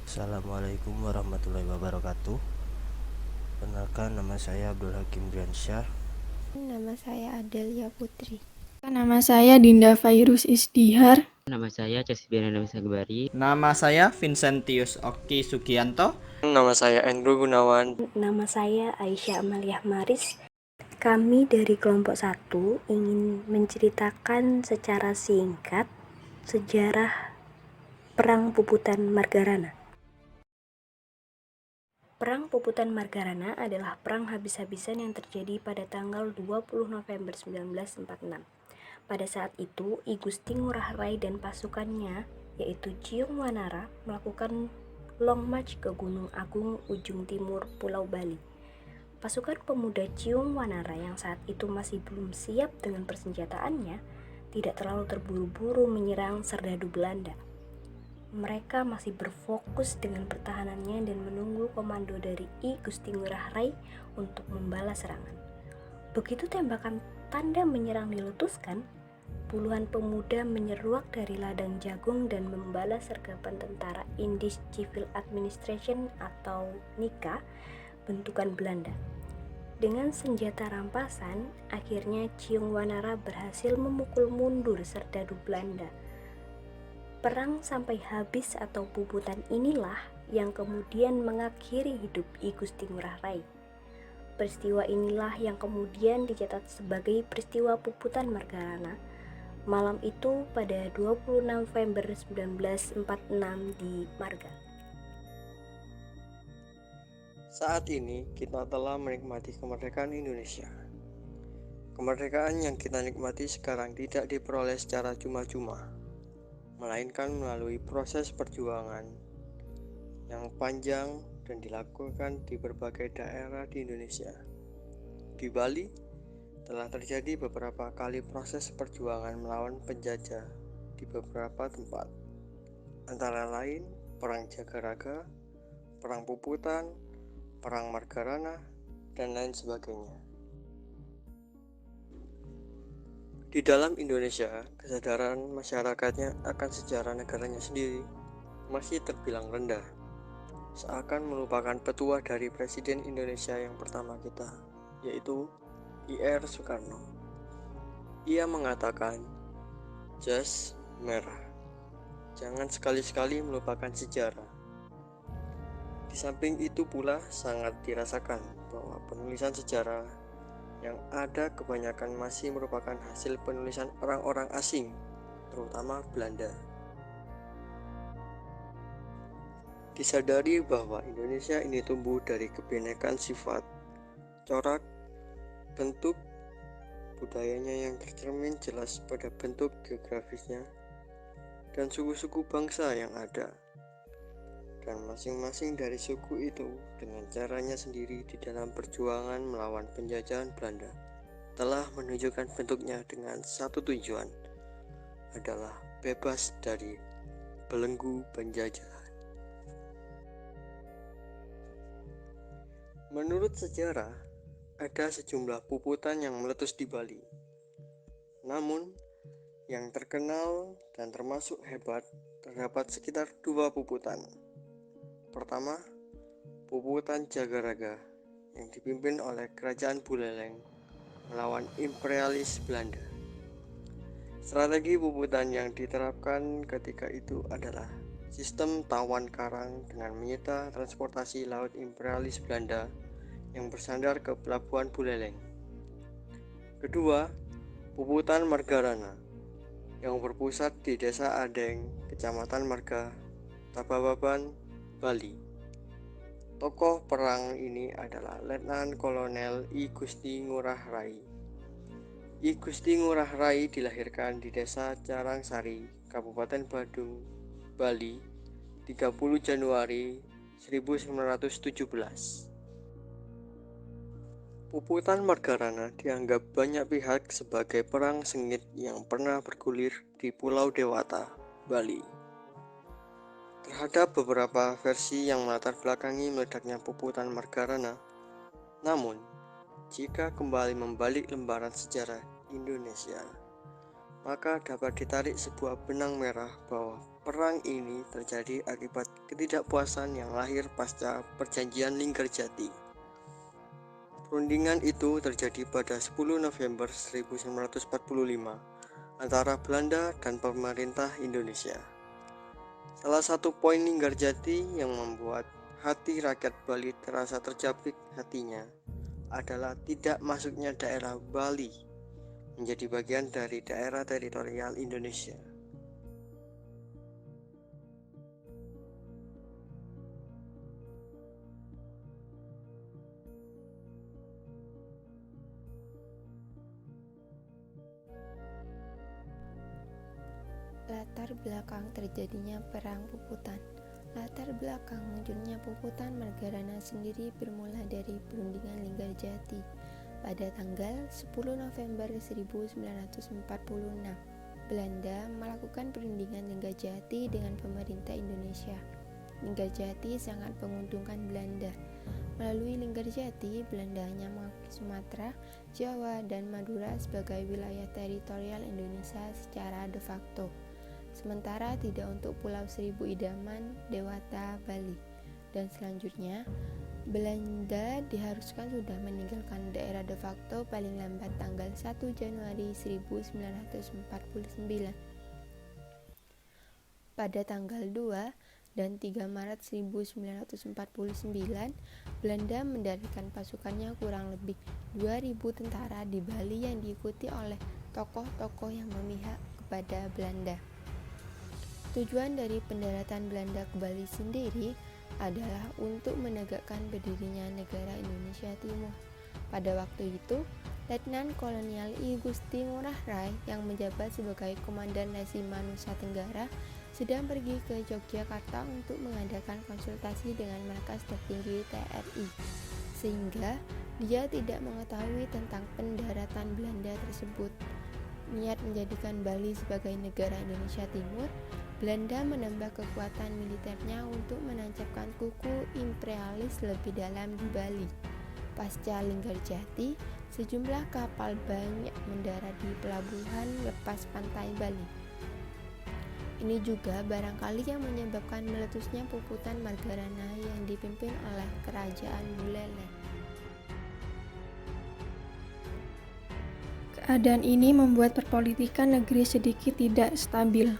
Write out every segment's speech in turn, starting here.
Assalamualaikum warahmatullahi wabarakatuh. Perkenalkan, nama saya Abdul Hakim Driansyah. Nama saya Adelia Putri. Nama saya Dinda Fairuz Isdihar. Nama saya Casbiana Sagbari. Nama saya Vincentius Oki Sugianto. Nama saya Andrew Gunawan. Nama saya Aisyah Amaliah Maris. Kami dari kelompok 1 ingin menceritakan secara singkat sejarah Perang Puputan Margarana. Perang Puputan Margarana adalah perang habis-habisan yang terjadi pada tanggal 20 November 1946. Pada saat itu, I Gusti Ngurah Rai dan pasukannya, yaitu Ciung Wanara, melakukan long march ke Gunung Agung ujung timur Pulau Bali. Pasukan pemuda Ciung Wanara yang saat itu masih belum siap dengan persenjataannya, tidak terlalu terburu-buru menyerang serdadu Belanda. Mereka masih berfokus dengan pertahanannya dan menunggu komando dari I Gusti Ngurah Rai untuk membalas serangan. Begitu tembakan tanda menyerang diletuskan, puluhan pemuda menyeruak dari ladang jagung dan membalas sergapan tentara Indies Civil Administration atau NICA bentukan Belanda. Dengan senjata rampasan, akhirnya Ciung Wanara berhasil memukul mundur serdadu Belanda. Perang sampai habis atau puputan inilah yang kemudian mengakhiri hidup I Gusti Ngurah Rai. Peristiwa inilah yang kemudian dicatat sebagai peristiwa Puputan Margarana malam itu pada 26 November 1946 di Marga. Saat ini kita telah menikmati kemerdekaan Indonesia. Kemerdekaan yang kita nikmati sekarang tidak diperoleh secara cuma-cuma, melainkan melalui proses perjuangan yang panjang dan dilakukan di berbagai daerah di Indonesia. Di Bali, telah terjadi beberapa kali proses perjuangan melawan penjajah di beberapa tempat, antara lain Perang Jagaraga, Perang Puputan, Perang Margarana, dan lain sebagainya. Di dalam Indonesia, kesadaran masyarakatnya akan sejarah negaranya sendiri masih terbilang rendah, seakan melupakan petua dari Presiden Indonesia yang pertama kita, yaitu I.R. Soekarno. Ia mengatakan, "Jas merah, jangan sekali-sekali melupakan sejarah." Di samping itu pula sangat dirasakan bahwa penulisan sejarah yang ada kebanyakan masih merupakan hasil penulisan orang-orang asing, terutama Belanda. Disadari bahwa Indonesia ini tumbuh dari kebinekaan sifat, corak, bentuk, budayanya yang tercermin jelas pada bentuk geografisnya, dan suku-suku bangsa yang ada. Dan masing-masing dari suku itu dengan caranya sendiri di dalam perjuangan melawan penjajahan Belanda telah menunjukkan bentuknya dengan satu tujuan, adalah bebas dari belenggu penjajahan. Menurut sejarah, ada sejumlah puputan yang meletus di Bali. Namun, yang terkenal dan termasuk hebat terdapat sekitar 2 puputan. Pertama, Puputan Jagaraga yang dipimpin oleh Kerajaan Buleleng melawan imperialis Belanda. Strategi puputan yang diterapkan ketika itu adalah sistem tawan karang dengan menyita transportasi laut imperialis Belanda yang bersandar ke pelabuhan Buleleng. Kedua, Puputan Margarana yang berpusat di Desa Adeng, Kecamatan Marga, Tabababan, Bali. Tokoh perang ini adalah Letnan Kolonel I Gusti Ngurah Rai. I Gusti Ngurah Rai dilahirkan di Desa Carangsari, Kabupaten Badung, Bali, 30 Januari 1917. Puputan Margarana dianggap banyak pihak sebagai perang sengit yang pernah bergulir di Pulau Dewata, Bali. Terhadap beberapa versi yang melatar belakangi meledaknya Puputan Margarana, namun jika kembali membalik lembaran sejarah Indonesia, maka dapat ditarik sebuah benang merah bahwa perang ini terjadi akibat ketidakpuasan yang lahir pasca perjanjian Linggarjati. Perundingan itu terjadi pada 10 November 1945 antara Belanda dan pemerintah Indonesia. Salah satu poin Linggarjati yang membuat hati rakyat Bali terasa terjepit hatinya adalah tidak masuknya daerah Bali menjadi bagian dari daerah teritorial Indonesia. Latar belakang terjadinya Perang Puputan. Latar belakang munculnya Puputan Margarana sendiri bermula dari perundingan Linggarjati pada tanggal 10 November 1946. Belanda melakukan perundingan Linggarjati dengan pemerintah Indonesia. Linggarjati sangat menguntungkan Belanda. Melalui Linggarjati, Belanda hanya mengakui Sumatera, Jawa, dan Madura sebagai wilayah teritorial Indonesia secara de facto. Sementara tidak untuk Pulau Seribu Idaman, Dewata, Bali. Dan selanjutnya, Belanda diharuskan sudah meninggalkan daerah de facto paling lambat tanggal 1 Januari 1949. Pada tanggal 2 dan 3 Maret 1949, Belanda mendirikan pasukannya kurang lebih 2.000 tentara di Bali yang diikuti oleh tokoh-tokoh yang memihak kepada Belanda. Tujuan dari pendaratan Belanda ke Bali sendiri adalah untuk menegakkan berdirinya negara Indonesia Timur. Pada waktu itu, Letnan Kolonial I Gusti Ngurah Rai yang menjabat sebagai Komandan Resimen Nusa Tenggara sedang pergi ke Yogyakarta untuk mengadakan konsultasi dengan markas tertinggi TRI, sehingga dia tidak mengetahui tentang pendaratan Belanda tersebut. Niat menjadikan Bali sebagai negara Indonesia Timur, Belanda menambah kekuatan militernya untuk menancapkan kuku imperialis lebih dalam di Bali. Pasca Linggarjati, sejumlah kapal banyak mendarat di pelabuhan lepas pantai Bali. Ini juga barangkali yang menyebabkan meletusnya Puputan Margarana yang dipimpin oleh Kerajaan Buleleng. Keadaan ini membuat perpolitikan negeri sedikit tidak stabil.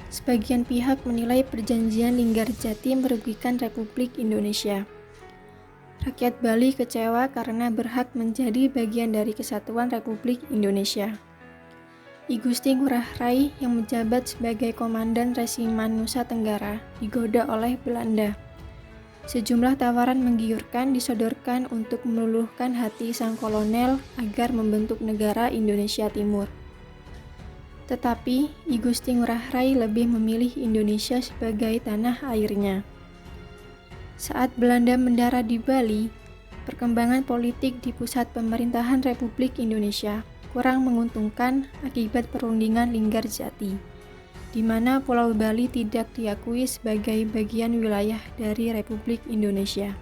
Sebagian pihak menilai perjanjian Linggarjati merugikan Republik Indonesia. Rakyat Bali kecewa karena berhak menjadi bagian dari kesatuan Republik Indonesia. I Gusti Ngurah Rai yang menjabat sebagai Komandan Resimen Nusa Tenggara digoda oleh Belanda. Sejumlah tawaran menggiurkan disodorkan untuk meluluhkan hati sang kolonel agar membentuk negara Indonesia Timur. Tetapi, I Gusti Ngurah Rai lebih memilih Indonesia sebagai tanah airnya. Saat Belanda mendarat di Bali, perkembangan politik di pusat pemerintahan Republik Indonesia kurang menguntungkan akibat perundingan Linggarjati, di mana Pulau Bali tidak diakui sebagai bagian wilayah dari Republik Indonesia.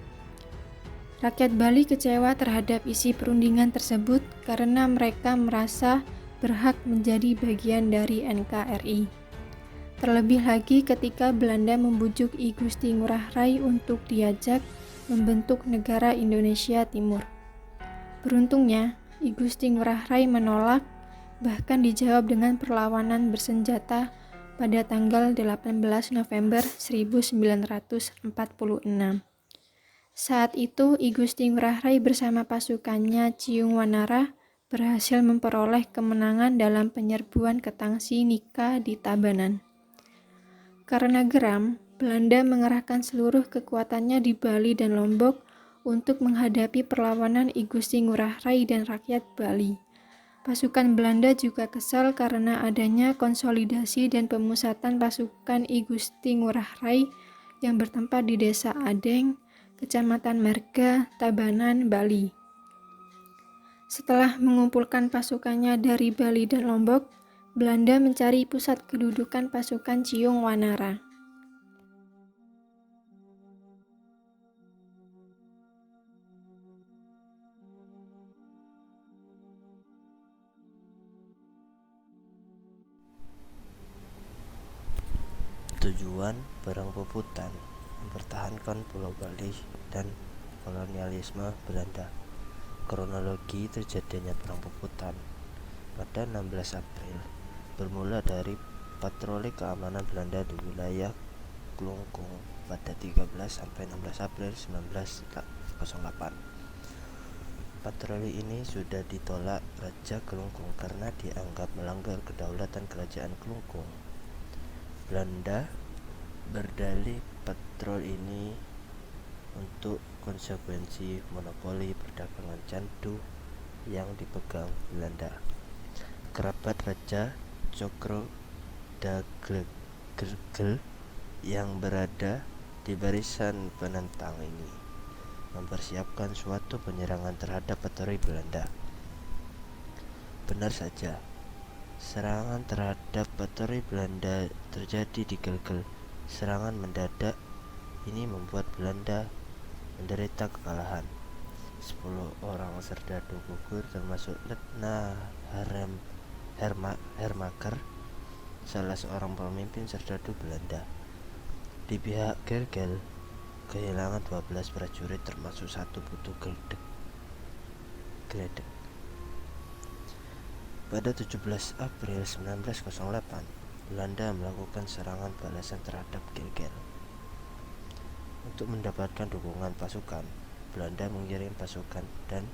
Rakyat Bali kecewa terhadap isi perundingan tersebut karena mereka merasa berhak menjadi bagian dari NKRI. Terlebih lagi ketika Belanda membujuk I Gusti Ngurah Rai untuk diajak membentuk negara Indonesia Timur. Beruntungnya, I Gusti Ngurah Rai menolak, bahkan dijawab dengan perlawanan bersenjata pada tanggal 18 November 1946. Saat itu, I Gusti Ngurah Rai bersama pasukannya Ciung Wanara berhasil memperoleh kemenangan dalam penyerbuan ke Tangsi Nika di Tabanan. Karena geram, Belanda mengerahkan seluruh kekuatannya di Bali dan Lombok untuk menghadapi perlawanan I Gusti Ngurah Rai dan rakyat Bali. Pasukan Belanda juga kesal karena adanya konsolidasi dan pemusatan pasukan I Gusti Ngurah Rai yang bertempat di Desa Adeng, Kecamatan Marga, Tabanan, Bali. Setelah mengumpulkan pasukannya dari Bali dan Lombok, Belanda mencari pusat kedudukan pasukan Ciung Wanara. Tujuan Perang Puputan mempertahankan Pulau Bali dan kolonialisme Belanda. Kronologi terjadinya Perang Puputan pada 16 April bermula dari patroli keamanan Belanda di wilayah Klungkung pada 13 sampai 16 April 1908. Patroli ini sudah ditolak Raja Klungkung karena dianggap melanggar kedaulatan kerajaan Klungkung. Belanda berdalih patroli ini untuk konsekuensi monopoli perdagangan candu yang dipegang Belanda. Kerabat Raja Cokro Dagelgergel yang berada di barisan penentang ini mempersiapkan suatu penyerangan terhadap patroli Belanda. Benar saja, serangan terhadap patroli Belanda terjadi di Gelgel. Serangan mendadak ini membuat Belanda menderita kekalahan. 10 orang serdadu gugur termasuk Letna Hermaker, salah seorang pemimpin serdadu Belanda. Di pihak Gelgel kehilangan 12 prajurit termasuk satu putu geledek. Pada 17 April 1908, Belanda melakukan serangan balasan terhadap Gelgel. Untuk mendapatkan dukungan pasukan, Belanda mengirim pasukan dan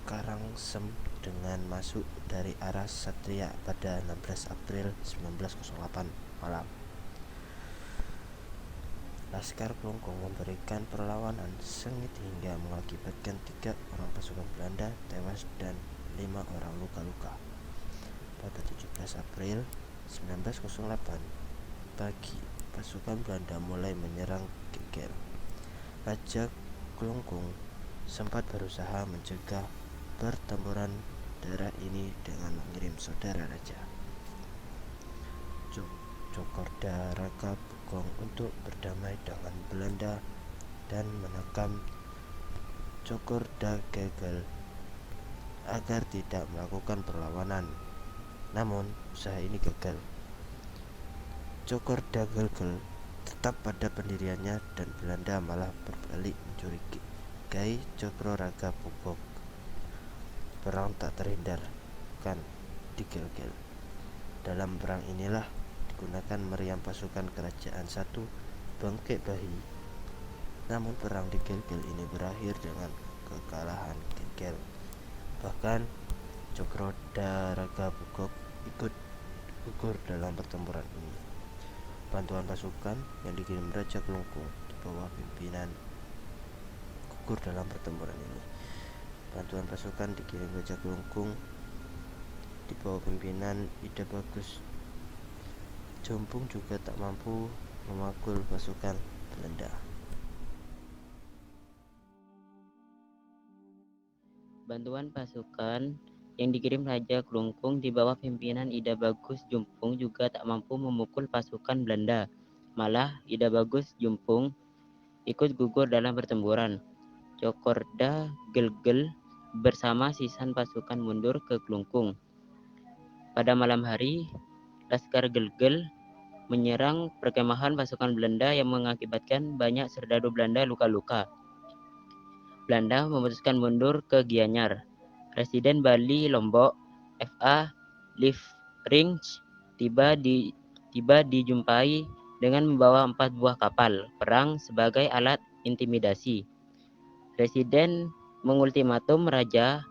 Karangsem dengan masuk dari arah Satria pada 16 April 1908 malam. Laskar Klungkung memberikan perlawanan sengit hingga mengakibatkan 3 orang pasukan Belanda tewas dan 5 orang luka-luka. Pada 17 April 1908 pagi, pasukan Belanda mulai menyerang Gelgel. Raja Klungkung sempat berusaha mencegah pertempuran darah ini dengan mengirim saudara raja Cokorda Raka Bugong untuk berdamai dengan Belanda dan menekan Cokorda Gegel agar tidak melakukan perlawanan. Namun usaha ini gagal. Cokorda Gegel tetap pada pendiriannya dan Belanda malah berbalik mencurigai Cokro Raga Bugong. Perang tak terhindarkan di Gelgel. Dalam perang inilah digunakan meriam pasukan kerajaan satu Bangkek Bahi. Namun perang di Gelgel ini berakhir dengan kekalahan Gelgel. Bahkan Cokroda Raga Bugong ikut gugur dalam pertempuran ini. Bantuan pasukan yang dikirim Raja Klungkung di bawah pimpinan gugur dalam pertempuran ini. Bantuan pasukan dikirim Raja Klungkung di bawah pimpinan Ida Bagus Jompung juga tak mampu memakul pasukan Belanda. Bantuan pasukan yang dikirim Raja Klungkung di bawah pimpinan Ida Bagus Jumpung juga tak mampu memukul pasukan Belanda. Malah Ida Bagus Jumpung ikut gugur dalam pertempuran. Cokorda Gelgel bersama sisan pasukan mundur ke Klungkung. Pada malam hari, Laskar Gelgel menyerang perkemahan pasukan Belanda yang mengakibatkan banyak serdadu Belanda luka-luka. Belanda memutuskan mundur ke Gianyar. Presiden Bali Lombok, F.A. Liefrinch tiba dijumpai dengan membawa 4 buah kapal perang sebagai alat intimidasi. Presiden mengultimatum raja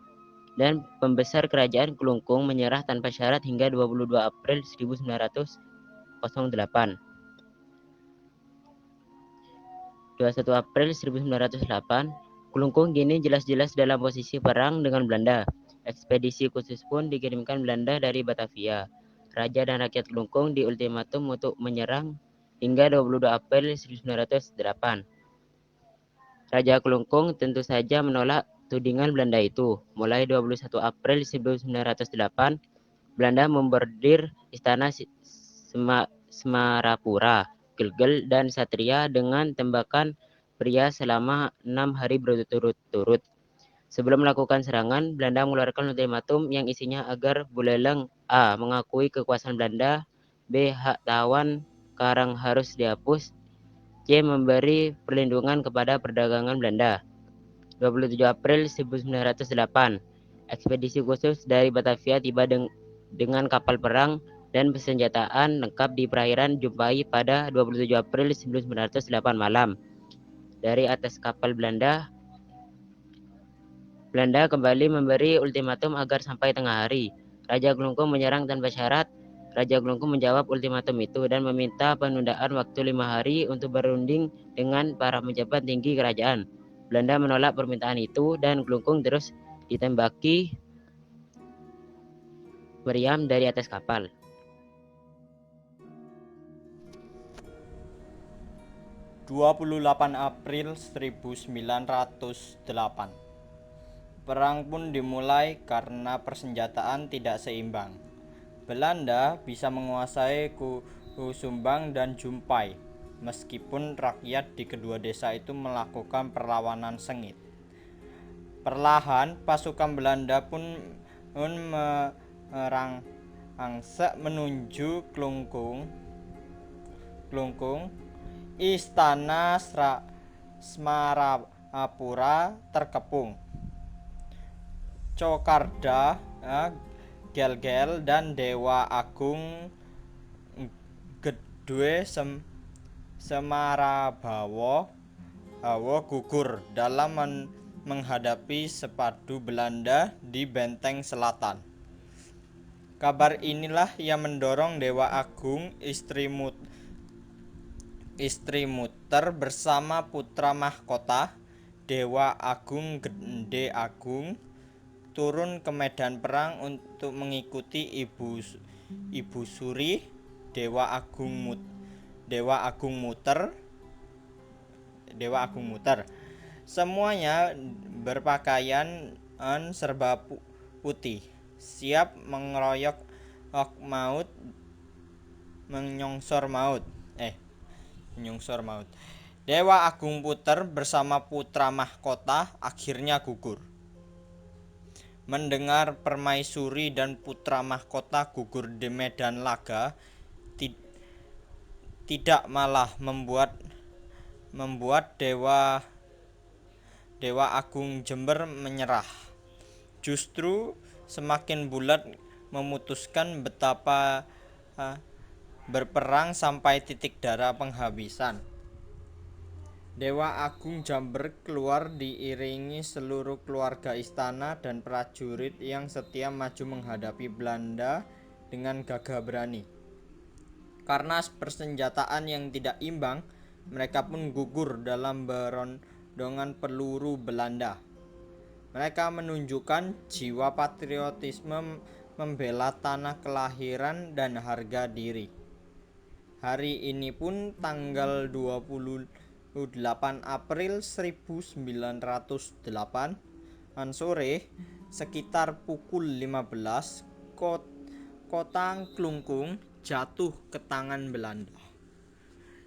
dan pembesar kerajaan Klungkung menyerah tanpa syarat hingga 22 April 1908. 21 April 1908, Klungkung kini jelas-jelas dalam posisi perang dengan Belanda. Ekspedisi khusus pun dikirimkan Belanda dari Batavia. Raja dan rakyat Klungkung diultimatum untuk menyerang hingga 22 April 1908. Raja Klungkung tentu saja menolak tudingan Belanda itu. Mulai 21 April 1908, Belanda membordir istana Semarapura, Gelgel, dan Satria dengan tembakan pria selama 6 hari berturut-turut. Sebelum melakukan serangan, Belanda mengeluarkan ultimatum yang isinya agar Buleleng A. mengakui kekuasaan Belanda, B. hak tawan sekarang harus dihapus. C. Memberi perlindungan kepada perdagangan Belanda. 27 April 1908, ekspedisi khusus dari Batavia tiba dengan kapal perang dan persenjataan lengkap di perairan Jumpai pada 27 April 1908 malam. Dari atas kapal Belanda kembali memberi ultimatum agar sampai tengah hari. Raja Glungkung menyerang tanpa syarat. Raja Glungkung menjawab ultimatum itu dan meminta penundaan waktu 5 hari untuk berunding dengan para pejabat tinggi kerajaan. Belanda menolak permintaan itu dan Glungkung terus ditembaki meriam dari atas kapal. ...28 April 1908. Perang pun dimulai karena persenjataan tidak seimbang. Belanda bisa menguasai Sumbang dan Jumpai, meskipun rakyat di kedua desa itu melakukan perlawanan sengit. Perlahan pasukan Belanda pun merangsek menuju Klungkung. Istana Smarapura terkepung. Cokarda, Gel-Gel, dan Dewa Agung Gedwe Semarabawa gugur dalam menghadapi sepadu Belanda di benteng selatan. Kabar inilah yang mendorong Dewa Agung istri Muter bersama putra mahkota Dewa Agung Gede Agung turun ke medan perang untuk mengikuti Ibu Suri Dewa Agung Muter. Semuanya berpakaian serba putih, siap menyongsor maut. Dewa Agung Puter bersama putra mahkota akhirnya gugur. Mendengar permaisuri dan putra mahkota gugur di medan laga tidak malah membuat Dewa Agung Jember menyerah. Justru semakin bulat memutuskan betapa berperang sampai titik darah penghabisan. Dewa Agung Jember keluar diiringi seluruh keluarga istana dan prajurit yang setia maju menghadapi Belanda dengan gagah berani. Karena persenjataan yang tidak imbang, mereka pun gugur dalam berondongan peluru Belanda. Mereka menunjukkan jiwa patriotisme membela tanah kelahiran dan harga diri. Hari ini pun tanggal 28 April 1908 sore sekitar pukul 15 kota Klungkung jatuh ke tangan Belanda.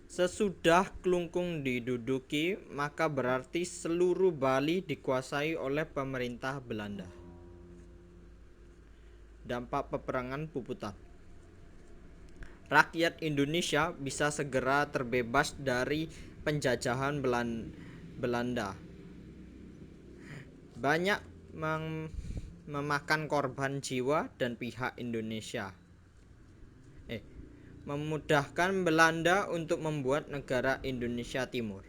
Sesudah Klungkung diduduki, maka berarti seluruh Bali dikuasai oleh pemerintah Belanda. Dampak peperangan Puputan. Rakyat Indonesia bisa segera terbebas dari penjajahan Belanda. Banyak memakan korban jiwa dan pihak Indonesia. Memudahkan Belanda untuk membuat negara Indonesia Timur.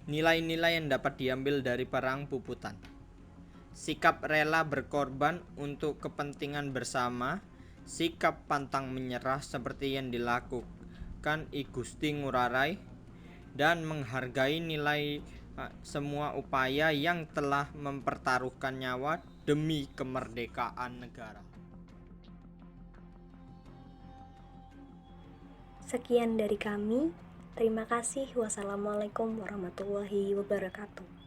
Nilai-nilai yang dapat diambil dari Perang Puputan. Sikap rela berkorban untuk kepentingan bersama, sikap pantang menyerah seperti yang dilakukan I Gusti Ngurah Rai, dan menghargai nilai semua upaya yang telah mempertaruhkan nyawa demi kemerdekaan negara. Sekian dari kami. Terima kasih. Wassalamualaikum warahmatullahi wabarakatuh.